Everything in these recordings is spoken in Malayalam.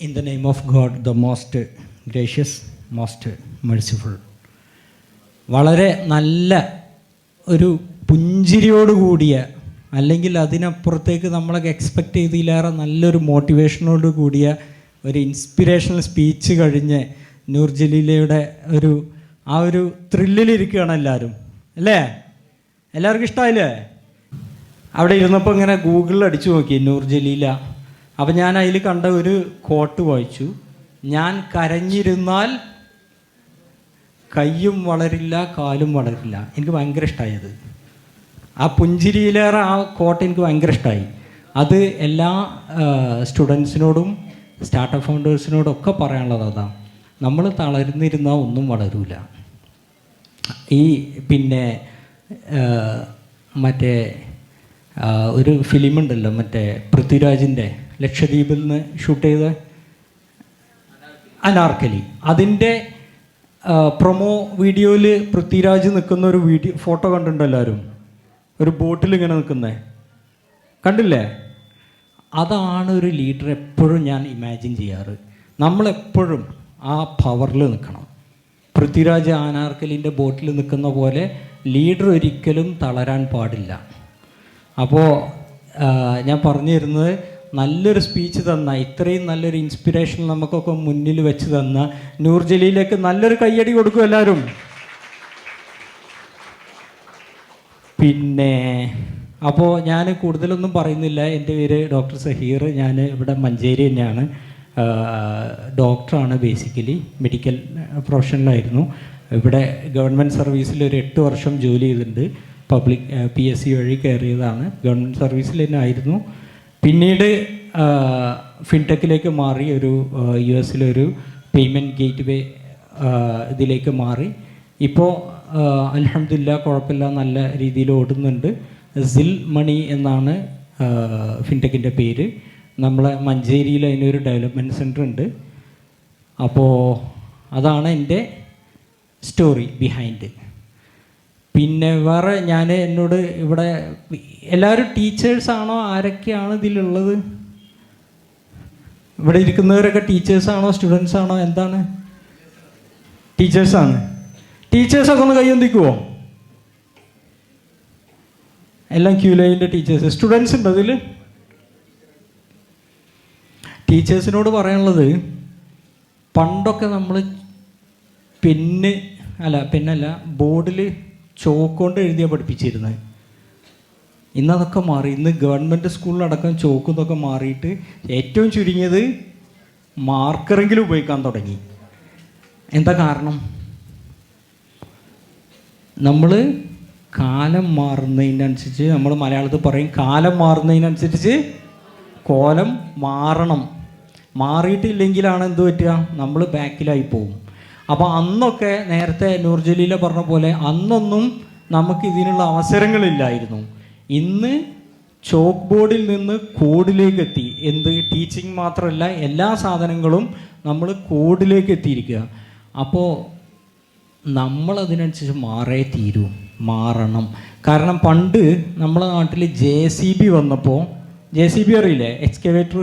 In the name of God, the most gracious, most merciful. വളരെ നല്ല ഒരു പുഞ്ചിരിയോടുകൂടിയ, അല്ലെങ്കിൽ അതിനപ്പുറത്തേക്ക് നമ്മളൊക്കെ എക്സ്പെക്റ്റ് ചെയ്തതിലേറെ നല്ലൊരു മോട്ടിവേഷനോട് കൂടിയ ഒരു ഇൻസ്പിറേഷണൽ സ്പീച്ച് കഴിഞ്ഞ് നൂർ ജലീലയുടെ ആ ഒരു ത്രില്ലിലിരിക്കുകയാണ് എല്ലാവരും, അല്ലേ? എല്ലാവർക്കും ഇഷ്ടമായില്ലേ? അവിടെ ഇരുന്നപ്പോൾ ഇങ്ങനെ ഗൂഗിളിൽ അടിച്ചു നോക്കി നൂർ ജലീല. അപ്പം ഞാൻ അതിൽ കണ്ട ഒരു കോട്ട് വായിച്ചു. ഞാൻ കരഞ്ഞിരുന്നാൽ കയ്യും വളരില്ല കാലും വളരില്ല. എനിക്ക് ഭയങ്കര ഇഷ്ടമായത് ആ പുഞ്ചിരിയിലേറെ ആ കോട്ട് എനിക്ക് ഭയങ്കര ഇഷ്ടമായി. അത് എല്ലാ സ്റ്റുഡൻസിനോടും സ്റ്റാർട്ടപ്പ് ഫൗണ്ടേഴ്സിനോടും ഒക്കെ പറയാനുള്ളത് അതാണ്. നമ്മൾ തളർന്നിരുന്നാൽ ഒന്നും വളരില്ല. ഈ പിന്നെ മറ്റേ ഒരു ഫിലിമുണ്ടല്ലോ, മറ്റേ പൃഥ്വിരാജിൻ്റെ ലക്ഷദ്വീപിൽ നിന്ന് ഷൂട്ട് ചെയ്ത അനാർക്കലി, അതിൻ്റെ പ്രൊമോ വീഡിയോയിൽ പൃഥ്വിരാജ് നിൽക്കുന്ന ഒരു ഫോട്ടോ കണ്ടിട്ടുണ്ടോ എല്ലാവരും? ഒരു ബോട്ടിൽ ഇങ്ങനെ നിൽക്കുന്നത് കണ്ടില്ലേ? അതാണ് ഒരു ലീഡർ എപ്പോഴും ഞാൻ ഇമാജിൻ ചെയ്യാറ്. നമ്മളെപ്പോഴും ആ പവറിൽ നിൽക്കണം. പൃഥ്വിരാജ് അനാർക്കലിൻ്റെ ബോട്ടിൽ നിൽക്കുന്ന പോലെ ലീഡർ ഒരിക്കലും തളരാൻ പാടില്ല. അപ്പോൾ ഞാൻ പറഞ്ഞു തരുന്നത്, നല്ലൊരു സ്പീച്ച് തന്ന, ഇത്രയും നല്ലൊരു ഇൻസ്പിറേഷൻ നമുക്കൊക്കെ മുന്നിൽ വെച്ച് തന്ന നൂർ ജലീലേക്ക് നല്ലൊരു കയ്യടി കൊടുക്കും എല്ലാവരും. പിന്നെ അപ്പോൾ ഞാൻ കൂടുതലൊന്നും പറയുന്നില്ല. എൻ്റെ പേര് ഡോക്ടർ സഹീർ. ഞാൻ ഇവിടെ മഞ്ചേരി തന്നെയാണ്. ഡോക്ടറാണ്, ബേസിക്കലി മെഡിക്കൽ പ്രൊഫഷനിലായിരുന്നു. ഇവിടെ ഗവൺമെൻറ് സർവീസിൽ ഒരു 8 വർഷം ജോലി ചെയ്തിട്ടുണ്ട്. പബ്ലിക് PSC വഴി കയറിയതാണ്. ഗവൺമെൻറ് സർവീസിൽ തന്നെ ആയിരുന്നു. പിന്നീട് ഫിൻടെക്കിലേക്ക് മാറി, ഒരു US-ലൊരു പേയ്മെൻറ്റ് ഗേറ്റ് വേ ഇതിലേക്ക് മാറി. ഇപ്പോൾ അൽഹംദുലില്ലാ കുഴപ്പമില്ല, നല്ല രീതിയിൽ ഓടുന്നുണ്ട്. സിൽ മണി എന്നാണ് ഫിൻടെക്കിൻ്റെ പേര്. നമ്മളെ മഞ്ചേരിയിൽ അതിനൊരു ഡെവലപ്മെൻറ്റ് സെൻറ്റർ ഉണ്ട്. അപ്പോൾ അതാണ് എൻ്റെ സ്റ്റോറി ബിഹൈൻഡ്. പിന്നെ വേറെ എന്നോട് ഇവിടെ എല്ലാവരും ടീച്ചേഴ്സാണോ? ആരൊക്കെയാണ് ഇതിലുള്ളത്? ഇവിടെ ഇരിക്കുന്നവരൊക്കെ ടീച്ചേഴ്സാണോ സ്റ്റുഡൻസാണോ എന്താണ്? ടീച്ചേഴ്സാണ്. ടീച്ചേഴ്സൊക്കെ ഒന്ന് കയ്യൊന്നിക്കുമോ? എല്ലാം ക്യൂലൈൻ്റെ ടീച്ചേഴ്സ്. സ്റ്റുഡൻസ് ഉണ്ടോ അതിൽ? ടീച്ചേഴ്സിനോട് പറയാനുള്ളത്, പണ്ടൊക്കെ നമ്മൾ പെന്നല്ല ബോർഡിൽ ചോക്കുകൊണ്ട് എഴുതിയാണ് പഠിപ്പിച്ചിരുന്നത്. ഇന്നതൊക്കെ മാറി. ഇന്ന് ഗവൺമെൻറ് സ്കൂളിലടക്കം ചോക്കുന്നൊക്കെ മാറിയിട്ട് ഏറ്റവും ചുരുങ്ങിയത് മാർക്കറെങ്കിലും ഉപയോഗിക്കാൻ തുടങ്ങി. എന്താ കാരണം? നമ്മൾ കാലം മാറുന്നതിനനുസരിച്ച്, നമ്മൾ മലയാളത്തിൽ പറയും കാലം മാറുന്നതിനനുസരിച്ച് കോലം മാറണം. മാറിയിട്ടില്ലെങ്കിലാണ് എന്ത് പറ്റുക? നമ്മൾ ബാക്കിലായി പോകും. അപ്പോൾ അന്നൊക്കെ നേരത്തെ നൂർ ജലീല പറഞ്ഞ പോലെ അന്നൊന്നും നമുക്ക് ഇതിനുള്ള അവസരങ്ങളില്ലായിരുന്നു. ഇന്ന് ചോക്ക് ബോർഡിൽ നിന്ന് കോഡിലേക്ക് എത്തി. ടീച്ചിങ് മാത്രമല്ല, എല്ലാ സാധനങ്ങളും നമ്മൾ കോഡിലേക്ക് എത്തിയിരിക്കുക. അപ്പോൾ നമ്മളതിനനുസരിച്ച് മാറേ തീരൂ, മാറണം. കാരണം പണ്ട് നമ്മളെ നാട്ടിൽ JCB വന്നപ്പോൾ, JCB അറിയില്ലേ? എക്സ്കവേറ്റർ.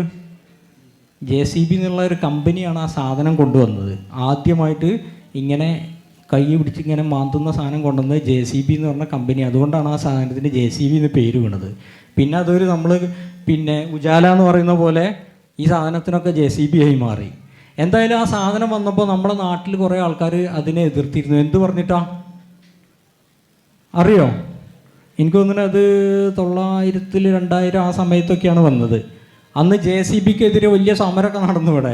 JCB എന്നുള്ള ഒരു കമ്പനിയാണ് ആ സാധനം കൊണ്ടുവന്നത്. ആദ്യമായിട്ട് ഇങ്ങനെ കൈ പിടിച്ച് ഇങ്ങനെ മാന്തുന്ന സാധനം കൊണ്ടുവന്നത് JCB എന്ന് പറഞ്ഞ കമ്പനി. അതുകൊണ്ടാണ് ആ സാധനത്തിന് JCB എന്ന് പേര് വീണത്. പിന്നെ അതൊരു പിന്നെ ഉജാല എന്ന് പറയുന്ന പോലെ ഈ സാധനത്തിനൊക്കെ JCB ആയി മാറി. എന്തായാലും ആ സാധനം വന്നപ്പോൾ നമ്മുടെ നാട്ടിൽ കുറേ ആൾക്കാർ അതിനെ എതിർത്തിരുന്നു. എന്ത് പറഞ്ഞിട്ടാ അറിയോ? എനിക്ക് തോന്നുന്നു അത് 900 2000 ആ സമയത്തൊക്കെയാണ് വന്നത്. അന്ന് JCBക്കെതിരെ വലിയ സമരമൊക്കെ നടന്നു ഇവിടെ.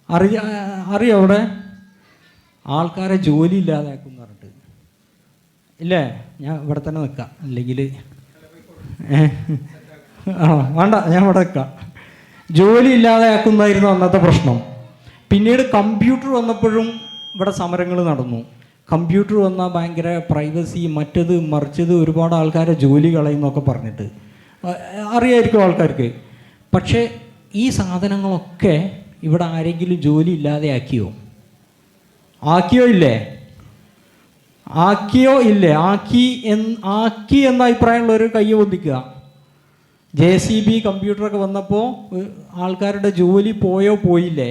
അറിയോ? അവിടെ ആൾക്കാരെ ജോലി ഇല്ലാതാക്കും എന്ന് പറഞ്ഞിട്ട്. ഇല്ലേ? ഞാൻ ഇവിടെ തന്നെ നിൽക്കാം, അല്ലെങ്കിൽ വേണ്ട, ഞാൻ ഇവിടെ നിൽക്കാം. ജോലി ഇല്ലാതാക്കുന്നതായിരുന്നു അന്നത്തെ പ്രശ്നം. പിന്നീട് കമ്പ്യൂട്ടർ വന്നപ്പോഴും ഇവിടെ സമരങ്ങൾ നടന്നു. കമ്പ്യൂട്ടർ വന്നാൽ ഭയങ്കര പ്രൈവസി, മറ്റത് മറിച്ചത്, ഒരുപാട് ആൾക്കാരെ ജോലി കളയുന്നൊക്കെ പറഞ്ഞിട്ട് അറിയായിരിക്കും ആൾക്കാർക്ക്. പക്ഷേ ഈ സാധനങ്ങളൊക്കെ ഇവിടെ ആരെങ്കിലും ജോലി ഇല്ലാതെ ആക്കിയോ ഇല്ലേ? ആക്കി എന്ന അഭിപ്രായമുള്ളവർ കയ്യെ പൊന്തിക്കുക. JCB കമ്പ്യൂട്ടറൊക്കെ വന്നപ്പോൾ ആൾക്കാരുടെ ജോലി പോയോ പോയില്ലേ?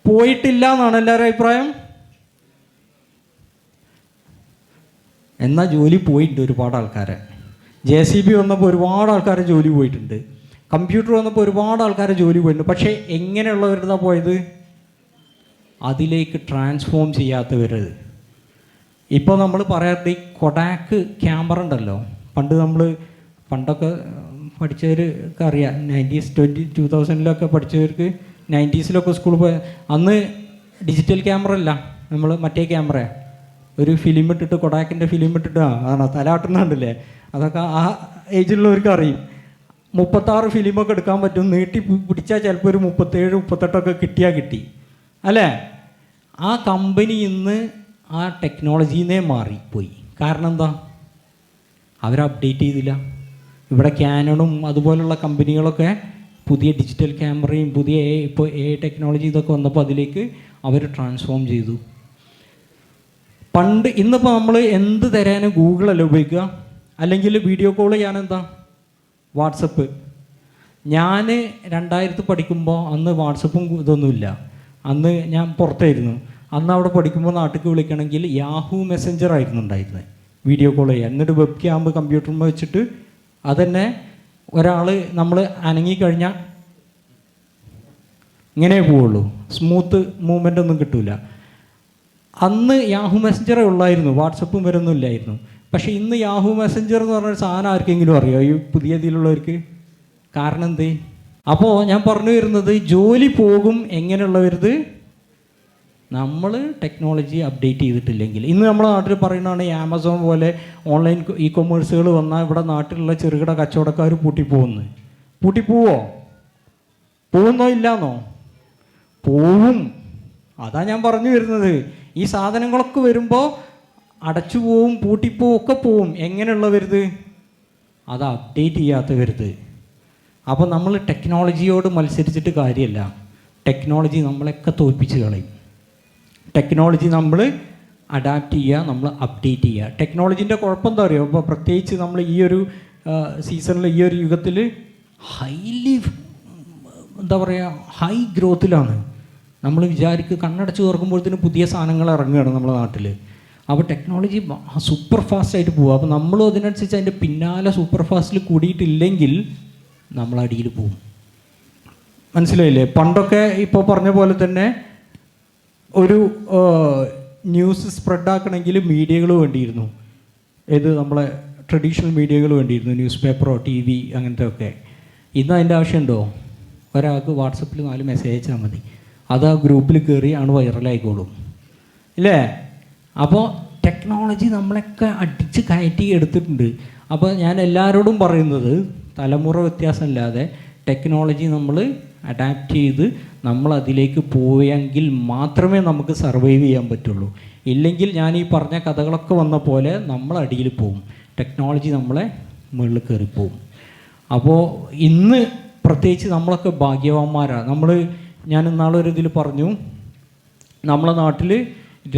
പോയിട്ടില്ല എന്നാണ് എല്ലാവരുടെ അഭിപ്രായം. എന്നാൽ ജോലി പോയിട്ടുണ്ട് ഒരുപാട് ആൾക്കാരെ. JCB വന്നപ്പോൾ ഒരുപാട് ആൾക്കാരെ ജോലി പോയിട്ടുണ്ട്. കമ്പ്യൂട്ടർ വന്നപ്പോൾ ഒരുപാട് ആൾക്കാരെ ജോലി പോയിട്ടുണ്ട്. പക്ഷേ എങ്ങനെയുള്ളവരുതാ പോയത്? അതിലേക്ക് ട്രാൻസ്ഫോം ചെയ്യാത്തവരത്. ഇപ്പോൾ നമ്മൾ പറയാറുണ്ട് ഈ കൊഡാക്ക് ക്യാമറ ഉണ്ടല്ലോ, പണ്ടൊക്കെ പഠിച്ചവർക്ക് അറിയാം, 2000 പഠിച്ചവർക്ക് 90s സ്കൂളിൽ പോയ അന്ന് ഡിജിറ്റൽ ക്യാമറ അല്ല, നമ്മൾ മറ്റേ ക്യാമറ, ഒരു ഫിലിം ഇട്ടിട്ട് കൊഡാക്കിൻ്റെ ഫിലിം ഇട്ടിട്ട് ആണോ തലാട്ടുന്നുണ്ടല്ലേ, അതൊക്കെ ആ ഏജിലുള്ളവർക്ക് അറിയും. 36 ഫിലിമൊക്കെ എടുക്കാൻ പറ്റും, നീട്ടി പിടിച്ചാൽ ചിലപ്പോൾ ഒരു 37, 38 കിട്ടിയാൽ കിട്ടി അല്ലേ. ആ കമ്പനി ഇന്ന് ആ ടെക്നോളജിന്നേ മാറിപ്പോയി. കാരണം എന്താ? അവർ അപ്ഡേറ്റ് ചെയ്തില്ല. ഇവിടെ ക്യാനണും അതുപോലുള്ള കമ്പനികളൊക്കെ പുതിയ ഡിജിറ്റൽ ക്യാമറയും പുതിയ ഇപ്പോൾ ടെക്നോളജി ഇതൊക്കെ വന്നപ്പോൾ അതിലേക്ക് അവർ ട്രാൻസ്ഫോം ചെയ്തു. ഇന്നിപ്പോൾ നമ്മൾ എന്ത് തരാനും ഗൂഗിളല്ല ഉപയോഗിക്കുക, അല്ലെങ്കിൽ വീഡിയോ കോൾ ചെയ്യാനെന്താ വാട്സപ്പ്. ഞാൻ 2000 പഠിക്കുമ്പോൾ അന്ന് വാട്സപ്പും ഇതൊന്നുമില്ല. അന്ന് ഞാൻ പുറത്തായിരുന്നു. അന്ന് അവിടെ പഠിക്കുമ്പോൾ നാട്ടിലേക്ക് വിളിക്കണമെങ്കിൽ യാഹൂ മെസ്സഞ്ചർ ആയിരുന്നു ഉണ്ടായിരുന്നത്, വീഡിയോ കോൾ ചെയ്യാൻ. എന്നിട്ട് വെബ് ക്യാമ്പ് കമ്പ്യൂട്ടറിൽ വെച്ചിട്ട് അതന്നെ ഒരാൾ നമ്മൾ അനങ്ങിക്കഴിഞ്ഞാൽ ഇങ്ങനെ പോവുള്ളൂ, സ്മൂത്ത് മൂവ്മെൻ്റ് ഒന്നും കിട്ടില്ല. അന്ന് യാഹൂ മെസ്സഞ്ചറേ ഉള്ളായിരുന്നു, വാട്സപ്പും വരുന്നും ഇല്ലായിരുന്നു. പക്ഷേ ഇന്ന് യാഹൂ മെസ്സഞ്ചർ എന്ന് പറഞ്ഞൊരു സാധനം ആർക്കെങ്കിലും അറിയോ ഈ പുതിയ ഇതിലുള്ളവർക്ക്? കാരണം എന്തേ? അപ്പോൾ ഞാൻ പറഞ്ഞു വരുന്നത്, ജോലി പോകും എങ്ങനെയുള്ളവരുത്? നമ്മൾ ടെക്നോളജി അപ്ഡേറ്റ് ചെയ്തിട്ടില്ലെങ്കിൽ. ഇന്ന് നമ്മുടെ നാട്ടിൽ പറയുന്നതാണ് ഈ ആമസോൺ പോലെ ഓൺലൈൻ കൊമേഴ്സുകൾ വന്നാൽ ഇവിടെ നാട്ടിലുള്ള ചെറുകിട കച്ചവടക്കാർ പൂട്ടിപ്പോകുന്നു. പൂട്ടിപ്പോവോ? പോകുന്നോ? ഇല്ലാന്നോ? പോവും. അതാ ഞാൻ പറഞ്ഞു വരുന്നത്. ഈ സാധനങ്ങളൊക്കെ വരുമ്പോൾ അടച്ചു പോവും, പൂട്ടിപ്പോവും, ഒക്കെ പോവും. എങ്ങനെയുള്ളവരുത്? അത് അപ്ഡേറ്റ് ചെയ്യാത്തവരുത്. അപ്പോൾ നമ്മൾ ടെക്നോളജിയോട് മത്സരിച്ചിട്ട് കാര്യമില്ല. ടെക്നോളജി നമ്മളെയൊക്കെ തോൽപ്പിച്ച് കളയും. ടെക്നോളജി നമ്മൾ അഡാപ്റ്റ് ചെയ്യുക, നമ്മൾ അപ്ഡേറ്റ് ചെയ്യുക. ടെക്നോളജീൻ്റെ കുഴപ്പം എന്താ പറയുക? ഇപ്പോൾ പ്രത്യേകിച്ച് നമ്മൾ ഈ ഒരു സീസണിൽ, ഈ ഒരു യുഗത്തിൽ ഹൈലി എന്താ പറയുക, ഹൈ ഗ്രോത്തിലാണ്. നമ്മൾ കണ്ണടച്ച് തുറക്കുമ്പോഴത്തേന് പുതിയ സാധനങ്ങൾ ഇറങ്ങുകയാണ് നമ്മുടെ നാട്ടിൽ. അപ്പോൾ ടെക്നോളജി സൂപ്പർ ഫാസ്റ്റായിട്ട് പോവുക. അപ്പോൾ നമ്മളും അതിനനുസരിച്ച് അതിൻ്റെ പിന്നാലെ സൂപ്പർ ഫാസ്റ്റിൽ കൂടിയിട്ടില്ലെങ്കിൽ നമ്മൾ അടിയിൽ പോവും. മനസ്സിലായില്ലേ? പണ്ടൊക്കെ ഇപ്പോൾ പറഞ്ഞ പോലെ തന്നെ ഒരു ന്യൂസ് സ്പ്രെഡാക്കണമെങ്കിൽ മീഡിയകൾ വേണ്ടിയിരുന്നു. നമ്മളെ ട്രഡീഷണൽ മീഡിയകൾ വേണ്ടിയിരുന്നു, ന്യൂസ് പേപ്പറോ TV അങ്ങനത്തെ ഒക്കെ. ഇന്ന് അതിൻ്റെ ആവശ്യമുണ്ടോ? ഒരാൾക്ക് വാട്സപ്പിൽ 4 മെസ്സേജ് അയച്ചാൽ മതി, അത് ആ ഗ്രൂപ്പിൽ കയറി ആണ് വൈറലായിക്കോളും ഇല്ലേ? അപ്പോൾ ടെക്നോളജി നമ്മളൊക്കെ അടിച്ച് കയറ്റി എടുത്തിട്ടുണ്ട്. അപ്പോൾ ഞാൻ എല്ലാവരോടും പറയുന്നത്, തലമുറ വ്യത്യാസമില്ലാതെ ടെക്നോളജി നമ്മൾ അഡാപ്റ്റ് ചെയ്ത് നമ്മൾ അതിലേക്ക് പോയെങ്കിൽ മാത്രമേ നമുക്ക് സർവൈവ് ചെയ്യാൻ പറ്റുള്ളൂ. ഇല്ലെങ്കിൽ ഞാൻ ഈ പറഞ്ഞ കഥകളൊക്കെ വന്ന പോലെ നമ്മൾ അടിയിൽ പോവും, ടെക്നോളജി നമ്മളെ മുകളിൽ കയറിപ്പോവും. അപ്പോൾ ഇന്ന് പ്രത്യേകിച്ച് നമ്മളൊക്കെ ഭാഗ്യവാന്മാരാണ്. ഞാൻ ഇന്നാളൊരു ഇതിൽ പറഞ്ഞു, നമ്മളെ നാട്ടിൽ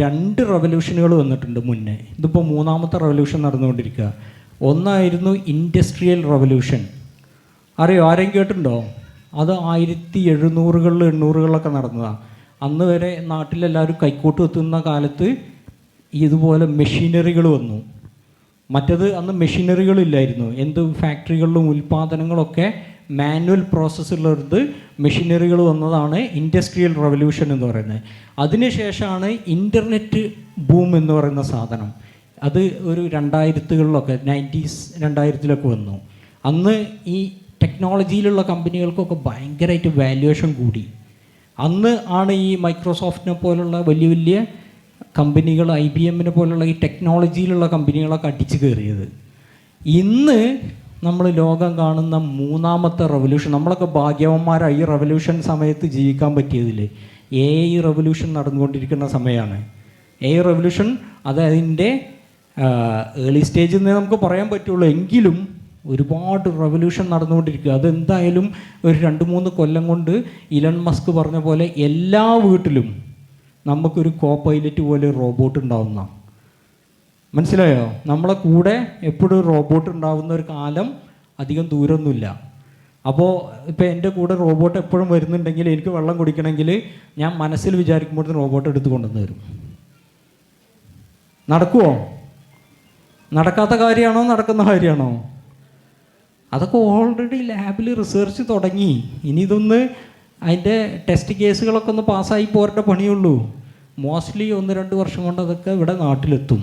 2 റവല്യൂഷനുകൾ വന്നിട്ടുണ്ട് മുന്നേ. ഇതിപ്പോൾ 3ാമത്തെ റവല്യൂഷൻ നടന്നുകൊണ്ടിരിക്കുക. ഒന്നായിരുന്നു ഇൻഡസ്ട്രിയൽ റവല്യൂഷൻ. അറിയോ? ആരെയും കേട്ടിട്ടുണ്ടോ? അത് 1700-കളിൽ 800-കളിലൊക്കെ നടന്നതാണ്. അന്ന് വരെ നാട്ടിലെല്ലാവരും കൈക്കോട്ട് എത്തുന്ന കാലത്ത് ഇതുപോലെ മെഷീനറികൾ വന്നു. മറ്റത് അന്ന് മെഷീനറികളില്ലായിരുന്നു. ഫാക്ടറികളിലും ഉൽപ്പാദനങ്ങളൊക്കെ മാനുവൽ പ്രോസസ്സുള്ളത് മെഷീനറികൾ വന്നതാണ് ഇൻഡസ്ട്രിയൽ റവല്യൂഷൻ എന്ന് പറയുന്നത്. അതിനുശേഷമാണ് ഇൻ്റർനെറ്റ് ബൂം എന്ന് പറയുന്ന സാധനം. അത് ഒരു 2000-കളിലൊക്കെ 2000-ലൊക്കെ വന്നു. അന്ന് ഈ ടെക്നോളജിയിലുള്ള കമ്പനികൾക്കൊക്കെ ഭയങ്കരമായിട്ട് വാല്യുവേഷൻ കൂടി. അന്ന് ആണ് ഈ മൈക്രോസോഫ്റ്റിനെ പോലുള്ള വലിയ വലിയ കമ്പനികൾ, IBM പോലുള്ള ഈ ടെക്നോളജിയിലുള്ള കമ്പനികളൊക്കെ അടിച്ചു കയറിയത്. ഇന്ന് നമ്മൾ ലോകം കാണുന്ന 3ാമത്തെ റവല്യൂഷൻ, നമ്മളൊക്കെ ഭാഗ്യവന്മാരായി ഈ റവല്യൂഷൻ സമയത്ത് ജീവിക്കാൻ പറ്റിയതിൽ. AI റവല്യൂഷൻ നടന്നുകൊണ്ടിരിക്കുന്ന സമയമാണ്. AI റവല്യൂഷൻ അത് അതിൻ്റെ ഏർലി സ്റ്റേജിൽ നിന്ന് നമുക്ക് പറയാൻ പറ്റുള്ളൂ. എങ്കിലും ഒരുപാട് റവല്യൂഷൻ നടന്നുകൊണ്ടിരിക്കുക. അതെന്തായാലും ഒരു 2-3 കൊല്ലം കൊണ്ട് ഇലൺ മസ്ക് പറഞ്ഞ പോലെ എല്ലാ വീട്ടിലും നമുക്കൊരു കോ പൈലറ്റ് പോലെ റോബോട്ട് ഉണ്ടാവുന്ന. മനസ്സിലായോ? നമ്മളെ കൂടെ എപ്പോഴും റോബോട്ട് ഉണ്ടാകുന്ന ഒരു കാലം അധികം ദൂരമൊന്നുമില്ല. അപ്പോൾ ഇപ്പോൾ എൻ്റെ കൂടെ റോബോട്ട് എപ്പോഴും വരുന്നുണ്ടെങ്കിൽ എനിക്ക് വെള്ളം കുടിക്കണമെങ്കിൽ ഞാൻ മനസ്സിൽ വിചാരിക്കുമ്പോഴത്തേന് റോബോട്ട് എടുത്ത് കൊണ്ടുവന്ന് തരും. നടക്കുമോ? നടക്കാത്ത കാര്യമാണോ നടക്കുന്ന കാര്യമാണോ? അതൊക്കെ ഓൾറെഡി ലാബിൽ റിസർച്ച് തുടങ്ങി. ഇനി ഇതൊന്ന് അതിൻ്റെ ടെസ്റ്റ് കേസുകളൊക്കെ ഒന്ന് പാസ്സായി പോരേണ്ട പണിയുള്ളൂ. മോസ്റ്റ്ലി 1-2 വർഷം കൊണ്ട് അതൊക്കെ ഇവിടെ നാട്ടിലെത്തും.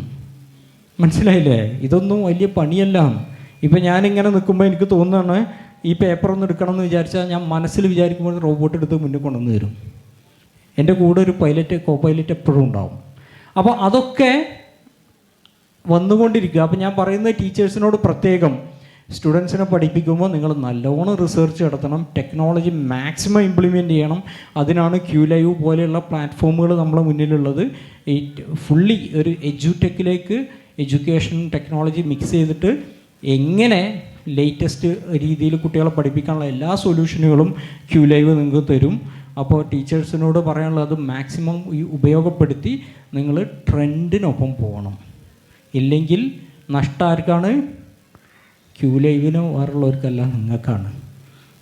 മനസ്സിലായില്ലേ? ഇതൊന്നും വലിയ പണിയല്ല. ഇപ്പം ഞാനിങ്ങനെ നിൽക്കുമ്പോൾ എനിക്ക് തോന്നുകയാണ് ഈ പേപ്പർ ഒന്ന് എടുക്കണം എന്ന് വിചാരിച്ചാൽ ഞാൻ മനസ്സിൽ വിചാരിക്കുമ്പോൾ റോബോട്ട് എടുത്ത് മുന്നിൽ കൊണ്ടുവന്ന് തരും. എൻ്റെ കൂടെ ഒരു കോ പൈലറ്റ് എപ്പോഴും ഉണ്ടാവും. അപ്പോൾ അതൊക്കെ വന്നുകൊണ്ടിരിക്കുക. അപ്പോൾ ഞാൻ പറയുന്ന ടീച്ചേഴ്സിനോട് പ്രത്യേകം, സ്റ്റുഡൻസിനെ പഠിപ്പിക്കുമ്പോൾ നിങ്ങൾ നല്ലോണം റിസർച്ച് നടത്തണം, ടെക്നോളജി മാക്സിമം ഇംപ്ലിമെൻറ്റ് ചെയ്യണം. അതിനാണ് QLive പോലെയുള്ള പ്ലാറ്റ്ഫോമുകൾ നമ്മളെ മുന്നിലുള്ളത്. ഈ ഫുള്ളി ഒരു എഡ്യൂടെക്കിലേക്ക് എഡ്യൂക്കേഷൻ ടെക്നോളജി മിക്സ് ചെയ്തിട്ട് എങ്ങനെ ലേറ്റസ്റ്റ് രീതിയിൽ കുട്ടികളെ പഠിപ്പിക്കാനുള്ള എല്ലാ സൊല്യൂഷനുകളും QLive നിങ്ങൾക്ക് തരും. അപ്പോൾ ടീച്ചേഴ്സിനോട് പറയാനുള്ളത് മാക്സിമം ഉപയോഗപ്പെടുത്തി നിങ്ങൾ ട്രെൻഡിനൊപ്പം പോകണം. ഇല്ലെങ്കിൽ നഷ്ടം ആർക്കാണ്? QLiveന് വേറുള്ളവർക്കല്ല, നിങ്ങൾക്കാണ്.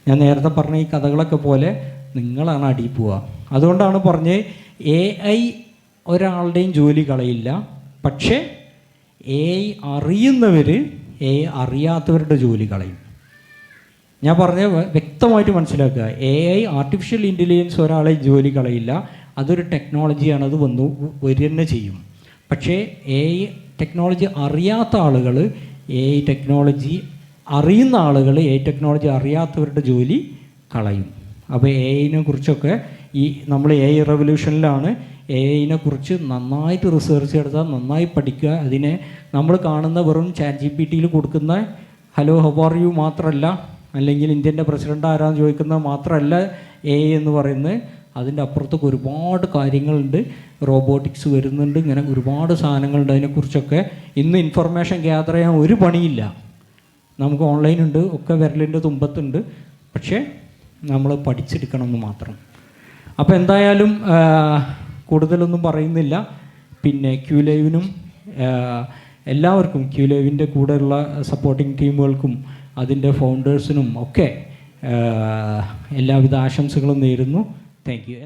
ഞാൻ നേരത്തെ പറഞ്ഞ ഈ കഥകളൊക്കെ പോലെ നിങ്ങളാണ് അടിയിൽ പോവുക. അതുകൊണ്ടാണ് പറഞ്ഞ് AI ഒരാളുടെയും ജോലി കളയില്ല. പക്ഷേ AI അറിയുന്നവർ AI അറിയാത്തവരുടെ ജോലി കളയും. ഞാൻ പറഞ്ഞ വ്യക്തമായിട്ട് മനസ്സിലാക്കുക. AI ആർട്ടിഫിഷ്യൽ ഇൻ്റലിജൻസ് ഒരാളെ ജോലി കളയില്ല. അതൊരു ടെക്നോളജിയാണ്, അത് വരിക തന്നെ ചെയ്യും. പക്ഷേ AI ടെക്നോളജി അറിയാത്ത ആളുകൾ, AI ടെക്നോളജി അറിയുന്ന ആളുകൾ AI ടെക്നോളജി അറിയാത്തവരുടെ ജോലി കളയും. അപ്പോൾ AIനെ കുറിച്ചൊക്കെ നമ്മൾ AI റെവല്യൂഷനിലാണ്. AIനെ കുറിച്ച് നന്നായിട്ട് റിസർച്ച് നടത്തുക, നന്നായി പഠിക്കുക. അതിനെ നമ്മൾ കാണുന്ന വെറും ChatGPTയിൽ കൊടുക്കുന്ന ഹലോ ഹൗ ആർ യു മാത്രമല്ല, അല്ലെങ്കിൽ ഇന്ത്യൻ്റെ പ്രസിഡന്റ് ആരാന്ന് ചോദിക്കുന്നത് മാത്രമല്ല AI എന്ന് പറയുന്നത്. അതിൻ്റെ അപ്പുറത്തൊക്കെ ഒരുപാട് കാര്യങ്ങളുണ്ട്. റോബോട്ടിക്സ് വരുന്നുണ്ട്, ഇങ്ങനെ ഒരുപാട് സാധനങ്ങളുണ്ട്. അതിനെക്കുറിച്ചൊക്കെ ഇന്ന് ഇൻഫർമേഷൻ ഗ്യാദർ ചെയ്യാൻ ഒരു പണിയില്ല. നമുക്ക് ഓൺലൈനുണ്ട്, ഒക്കെ വിരലിൻ്റെ തുമ്പത്തുണ്ട്. പക്ഷേ നമ്മൾ പഠിച്ചെടുക്കണം എന്ന് മാത്രം. അപ്പോൾ എന്തായാലും കൂടുതലൊന്നും പറയുന്നില്ല. പിന്നെ QLiveനും എല്ലാവർക്കും, QLiveൻ്റെ കൂടെയുള്ള സപ്പോർട്ടിംഗ് ടീമുകൾക്കും അതിൻ്റെ ഫൗണ്ടേഴ്സിനും ഒക്കെ എല്ലാവിധ ആശംസകളും നേരുന്നു. Thank you.